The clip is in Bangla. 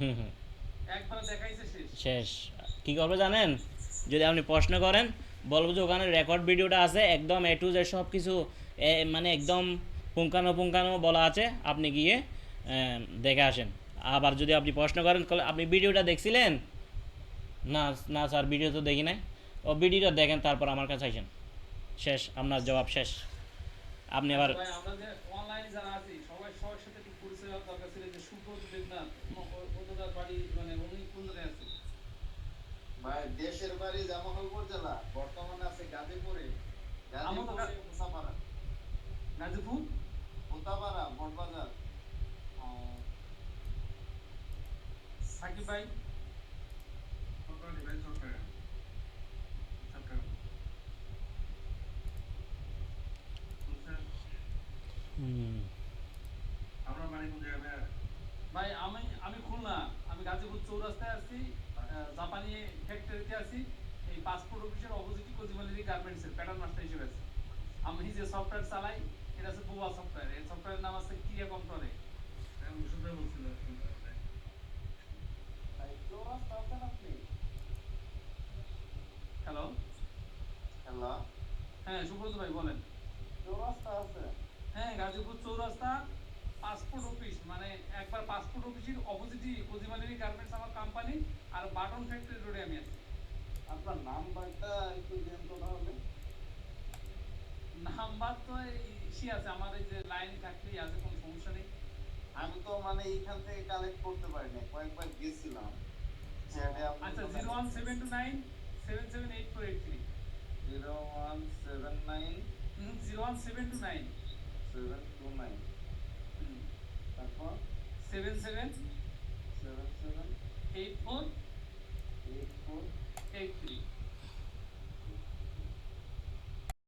হুম হুম। একবার দেখাইছে শেষ। শেষ। কী করবে জানেন, যদি আপনি প্রশ্ন করেন বলবো যে ওখানে রেকর্ড ভিডিওটা আছে, একদম এ টু জেড সব কিছু মানে একদম পুঙ্খানুপুঙ্খানু বলা আছে, আপনি গিয়ে দেখে আসেন। আবার যদি আপনি প্রশ্ন করেন আপনি ভিডিওটা দেখছিলেন, না না স্যার ভিডিও তো দেখি নাই, ও ভিডিওটা দেখেন তারপর আমার কাছে আসেন, শেষ, আপনার জবাব শেষ। আপনি আবার আচ্ছা ভাই, আমরা যে অনলাইনে যারা আছি সবাই সবার সাথে একটু পরিচয় হওয়ার দরকার ছিল। যে সুব্রত দেবনাথ, ওনার বাড়ি মানে উনি কোন জায়গায় আছে? ভাই দেশের বাড়ি জামালপুর জেলা, বর্তমানে আছে গাজীপুরে। আমার তো গাজীপুরে মুসাপাড়া। গাজীপুর। মুতাপাড়া বটবাজার। ও, সাকিব ভাই। হুম, ভাই আমি আমি খুলনা। আমি গাজীপুর চৌরাস্তায় আছি, জাপানি ফ্যাক্টরিতে আছি। এই পাসপোর্ট অফিসের অপোজিটে কোজিমালিরি গার্মেন্টস এর প্যাটার্ন মাস্টার হিসেবে আছি। আমি যে সফটওয়্যার চালাই এটা হচ্ছে বোবা সফটওয়্যার। এই সফটওয়্যারের নাম আছে ক্রিয়া কন্ট্রোলে। ভাই চৌরাস্তা আছেন আপনি? হ্যালো। হ্যালো, হ্যাঁ সুব্রত ভাই বলেন। চৌরাস্তা আছে? হ্যাঁ গাজীপুর চৌরাস্তা পাসপোর্ট অফিস, মানে একবার পাসপোর্ট অফিসের অপোজিটই কোজিমালিরি গার্মেন্টস আমার কোম্পানি। আর বাটন ফ্যাক্টরি রোডে আমি আছি। আপনার নাম্বারটা একটু দেন তো তাহলে। নাম্বার তো ইসি আছে আমার, এই যে লাইন থাকলেই আছে, কোনো সমস্যা নেই। আমি তো মানে এইখান থেকে কালেক্ট করতে পারি না, কয়েকবার গেছিলাম চ্যাটে আপনার আচ্ছা, তো 01729 778483। 0179729। 01729 তারপর 77 7784। 8483।